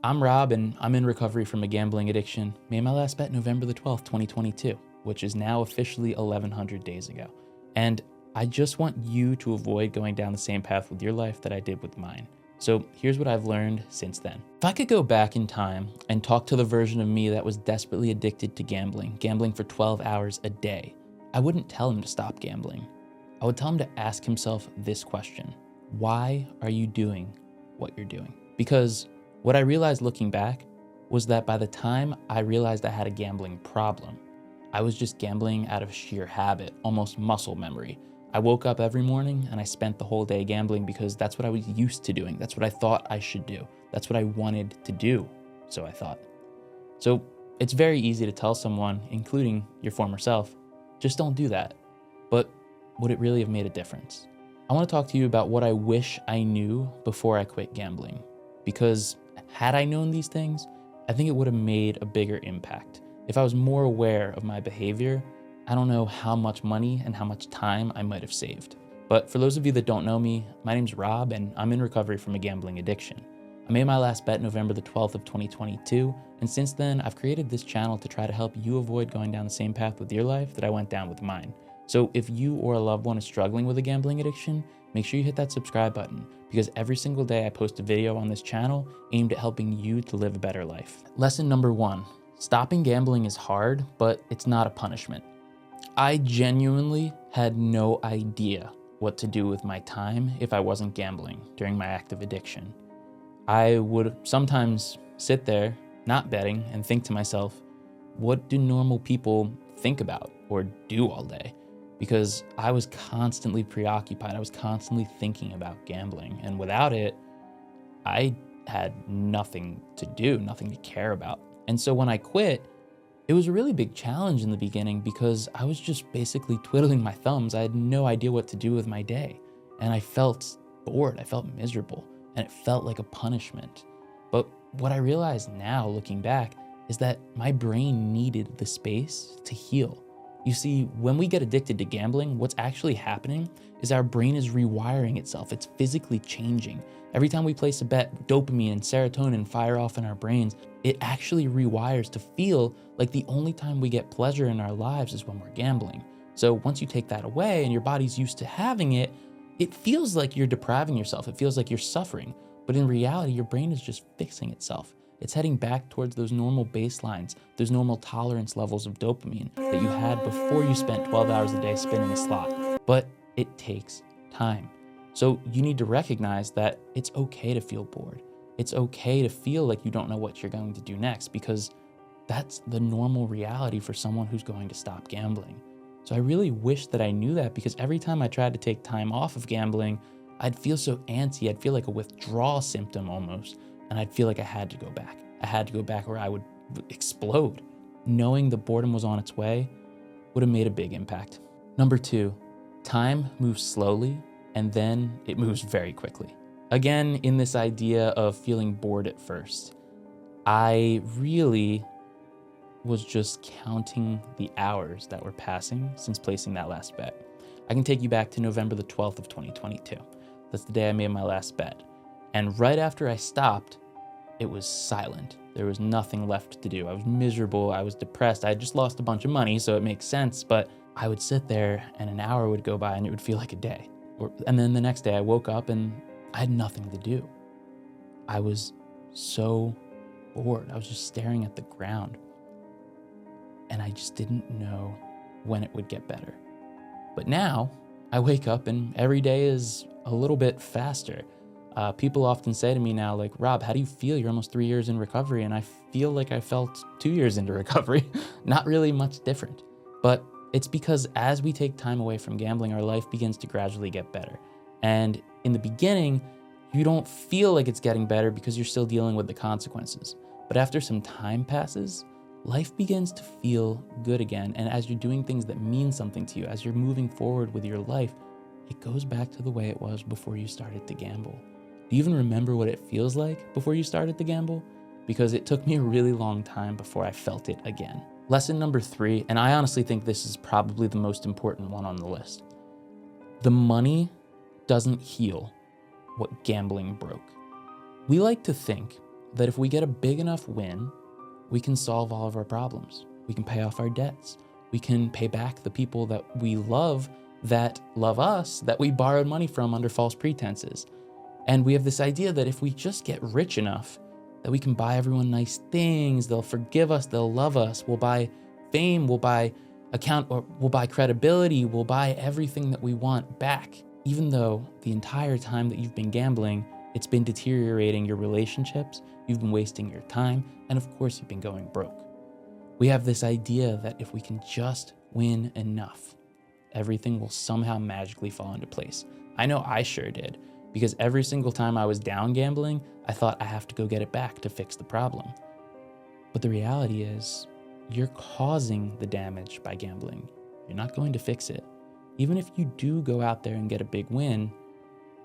I'm Rob, and I'm in recovery from a gambling addiction. Made my last bet November the 12th, 2022, which is now officially 1,100 days ago. And I just want you to avoid going down the same path with your life that I did with mine. So here's what I've learned since then. If I could go back in time and talk to the version of me that was desperately addicted to gambling for 12 hours a day, I wouldn't tell him to stop gambling. I would tell him to ask himself this question: why are you doing what you're doing? Because what I realized looking back was that by the time I realized I had a gambling problem, I was just gambling out of sheer habit, almost muscle memory. I woke up every morning and I spent the whole day gambling because that's what I was used to doing. That's what I thought I should do. That's what I wanted to do, so I thought. So it's very easy to tell someone, including your former self, just don't do that. But would it really have made a difference? I want to talk to you about what I wish I knew before I quit gambling, because had I known these things, I think it would have made a bigger impact. If I was more aware of my behavior, I don't know how much money and how much time I might have saved. But for those of you that don't know me, my name's Rob, and I'm in recovery from a gambling addiction. I made my last bet November the 12th of 2022, and since then, I've created this channel to try to help you avoid going down the same path with your life that I went down with mine. So if you or a loved one is struggling with a gambling addiction, make sure you hit that subscribe button, because every single day I post a video on this channel aimed at helping you to live a better life. Lesson number 1, stopping gambling is hard, but it's not a punishment. I genuinely had no idea what to do with my time if I wasn't gambling during my active addiction. I would sometimes sit there, not betting, and think to myself, what do normal people think about or do all day? Because I was constantly preoccupied. I was constantly thinking about gambling. And without it, I had nothing to do, nothing to care about. And so when I quit, it was a really big challenge in the beginning because I was just basically twiddling my thumbs. I had no idea what to do with my day. And I felt bored. I felt miserable. And it felt like a punishment. But what I realize now, looking back, is that my brain needed the space to heal. You see, when we get addicted to gambling, what's actually happening is our brain is rewiring itself. It's physically changing. Every time we place a bet, dopamine and serotonin fire off in our brains. It actually rewires to feel like the only time we get pleasure in our lives is when we're gambling. So once you take that away and your body's used to having it, it feels like you're depriving yourself. It feels like you're suffering. But in reality, your brain is just fixing itself. It's heading back towards those normal baselines, those normal tolerance levels of dopamine that you had before you spent 12 hours a day spinning a slot. But it takes time. So you need to recognize that it's okay to feel bored. It's okay to feel like you don't know what you're going to do next, because that's the normal reality for someone who's going to stop gambling. So I really wish that I knew that, because every time I tried to take time off of gambling, I'd feel so antsy. I'd feel like a withdrawal symptom almost. And I'd feel like I had to go back. I had to go back or I would explode. Knowing the boredom was on its way would have made a big impact. Number 2, time moves slowly and then it moves very quickly. Again, in this idea of feeling bored at first, I really was just counting the hours that were passing since placing that last bet. I can take you back to November the 12th of 2022. That's the day I made my last bet. And right after I stopped, it was silent. There was nothing left to do. I was miserable. I was depressed. I had just lost a bunch of money, so it makes sense. But I would sit there and an hour would go by and it would feel like a day. And then the next day I woke up and I had nothing to do. I was so bored. I was just staring at the ground. And I just didn't know when it would get better. But now I wake up and every day is a little bit faster. People often say to me now, like, Rob, how do you feel? You're almost 3 years in recovery. And I feel like I felt 2 years into recovery. Not really much different. But it's because as we take time away from gambling, our life begins to gradually get better. And in the beginning, you don't feel like it's getting better because you're still dealing with the consequences. But after some time passes, life begins to feel good again. And as you're doing things that mean something to you, as you're moving forward with your life, it goes back to the way it was before you started to gamble. Do you even remember what it feels like before you started to gamble? Because it took me a really long time before I felt it again. Lesson number 3, and I honestly think this is probably the most important one on the list. The money doesn't heal what gambling broke. We like to think that if we get a big enough win, we can solve all of our problems. We can pay off our debts. We can pay back the people that we love, that love us, that we borrowed money from under false pretenses. And we have this idea that if we just get rich enough, that we can buy everyone nice things, they'll forgive us, they'll love us, we'll buy fame, we'll buy we'll buy credibility, we'll buy everything that we want back. Even though the entire time that you've been gambling, it's been deteriorating your relationships, you've been wasting your time, and of course you've been going broke. We have this idea that if we can just win enough, everything will somehow magically fall into place. I know I sure did, because every single time I was down gambling, I thought I have to go get it back to fix the problem. But the reality is, you're causing the damage by gambling. You're not going to fix it. Even if you do go out there and get a big win,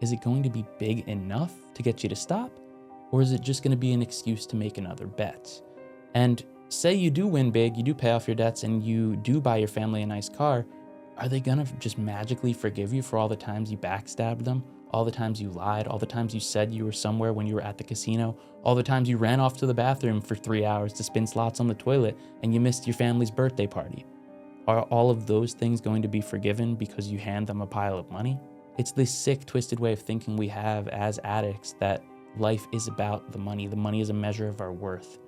is it going to be big enough to get you to stop? Or is it just going to be an excuse to make another bet? And say you do win big, you do pay off your debts, and you do buy your family a nice car, are they going to just magically forgive you for all the times you backstabbed them? All the times you lied, all the times you said you were somewhere when you were at the casino, all the times you ran off to the bathroom for 3 hours to spin slots on the toilet and you missed your family's birthday party? Are all of those things going to be forgiven because you hand them a pile of money? It's this sick, twisted way of thinking we have as addicts that life is about the money. The money is a measure of our worth.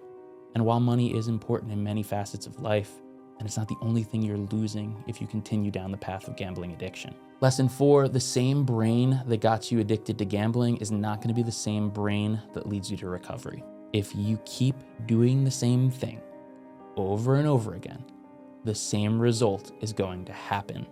And while money is important in many facets of life, and it's not the only thing you're losing if you continue down the path of gambling addiction. Lesson 4, the same brain that got you addicted to gambling is not going to be the same brain that leads you to recovery. If you keep doing the same thing over and over again, the same result is going to happen.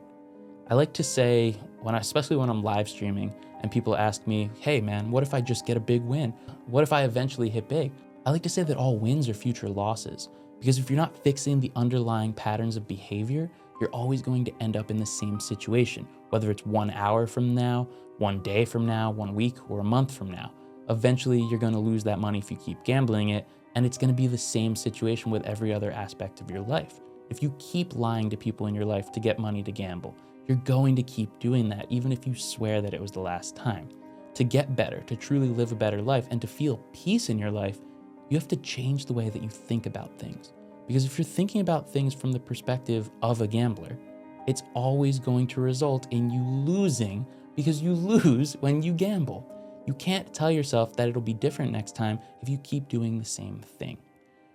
I like to say, especially when I'm live streaming and people ask me, hey man, what if I just get a big win? What if I eventually hit big? I like to say that all wins are future losses. Because if you're not fixing the underlying patterns of behavior, you're always going to end up in the same situation, whether it's 1 hour from now, 1 day from now, 1 week, or a month from now. Eventually, you're going to lose that money if you keep gambling it, and it's going to be the same situation with every other aspect of your life. If you keep lying to people in your life to get money to gamble, you're going to keep doing that, even if you swear that it was the last time. To get better, to truly live a better life, and to feel peace in your life, you have to change the way that you think about things. Because if you're thinking about things from the perspective of a gambler, it's always going to result in you losing, because you lose when you gamble. You can't tell yourself that it'll be different next time if you keep doing the same thing.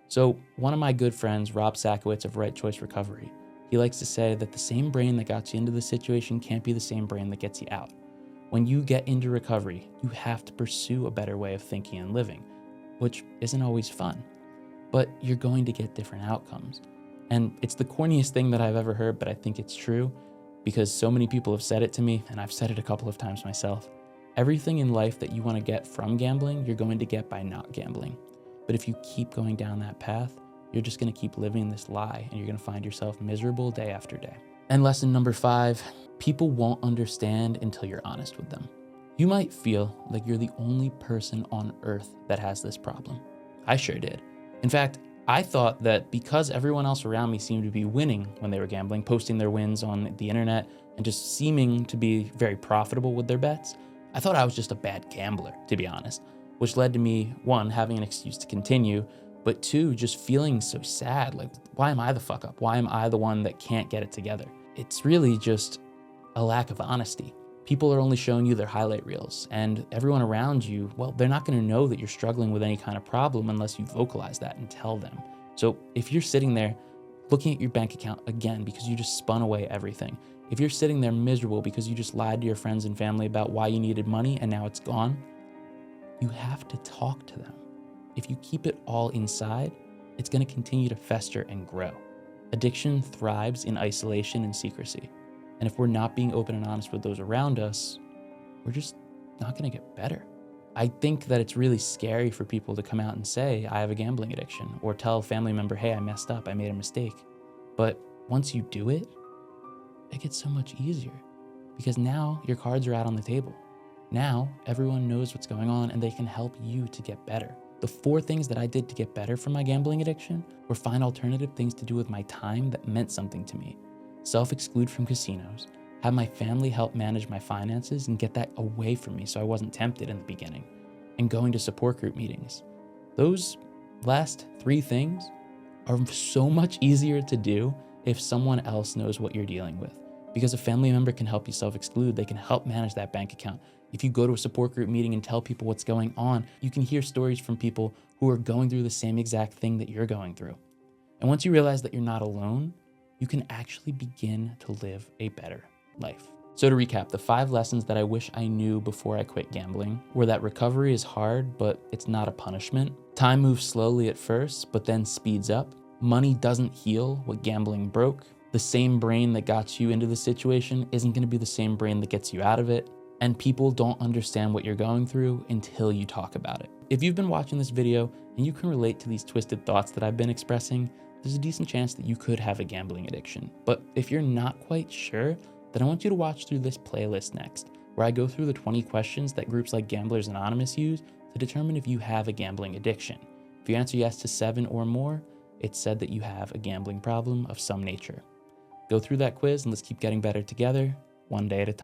So one of my good friends, Rob Sakowitz of Right Choice Recovery, he likes to say that the same brain that got you into the situation can't be the same brain that gets you out. When you get into recovery, you have to pursue a better way of thinking and living, which isn't always fun, but you're going to get different outcomes. And it's the corniest thing that I've ever heard, but I think it's true because so many people have said it to me, and I've said it a couple of times myself. Everything in life that you want to get from gambling, you're going to get by not gambling. But if you keep going down that path, you're just going to keep living this lie, and you're going to find yourself miserable day after day. And lesson number 5, people won't understand until you're honest with them. You might feel like you're the only person on earth that has this problem. I sure did. In fact, I thought that because everyone else around me seemed to be winning when they were gambling, posting their wins on the internet, and just seeming to be very profitable with their bets, I thought I was just a bad gambler, to be honest, which led to me, 1, having an excuse to continue, but 2, just feeling so sad. Like, why am I the fuck up? Why am I the one that can't get it together? It's really just a lack of honesty. People are only showing you their highlight reels, and everyone around you, well, they're not going to know that you're struggling with any kind of problem unless you vocalize that and tell them. So if you're sitting there looking at your bank account again because you just spun away everything, if you're sitting there miserable because you just lied to your friends and family about why you needed money and now it's gone, you have to talk to them. If you keep it all inside, it's going to continue to fester and grow. Addiction thrives in isolation and secrecy. And if we're not being open and honest with those around us, we're just not going to get better. I think that it's really scary for people to come out and say, I have a gambling addiction, or tell a family member, hey, I messed up, I made a mistake. But once you do it, it gets so much easier because now your cards are out on the table. Now everyone knows what's going on and they can help you to get better. The 4 things that I did to get better from my gambling addiction were find alternative things to do with my time that meant something to me, self-exclude from casinos, have my family help manage my finances and get that away from me so I wasn't tempted in the beginning, and going to support group meetings. Those last 3 things are so much easier to do if someone else knows what you're dealing with. Because a family member can help you self-exclude, they can help manage that bank account. If you go to a support group meeting and tell people what's going on, you can hear stories from people who are going through the same exact thing that you're going through. And once you realize that you're not alone, you can actually begin to live a better life. So to recap, the 5 lessons that I wish I knew before I quit gambling were that recovery is hard, but it's not a punishment. Time moves slowly at first, but then speeds up. Money doesn't heal what gambling broke. The same brain that got you into the situation isn't going to be the same brain that gets you out of it. And people don't understand what you're going through until you talk about it. If you've been watching this video and you can relate to these twisted thoughts that I've been expressing, there's a decent chance that you could have a gambling addiction. But if you're not quite sure, then I want you to watch through this playlist next, where I go through the 20 questions that groups like Gamblers Anonymous use to determine if you have a gambling addiction. If you answer yes to 7 or more, it's said that you have a gambling problem of some nature. Go through that quiz and let's keep getting better together, one day at a time.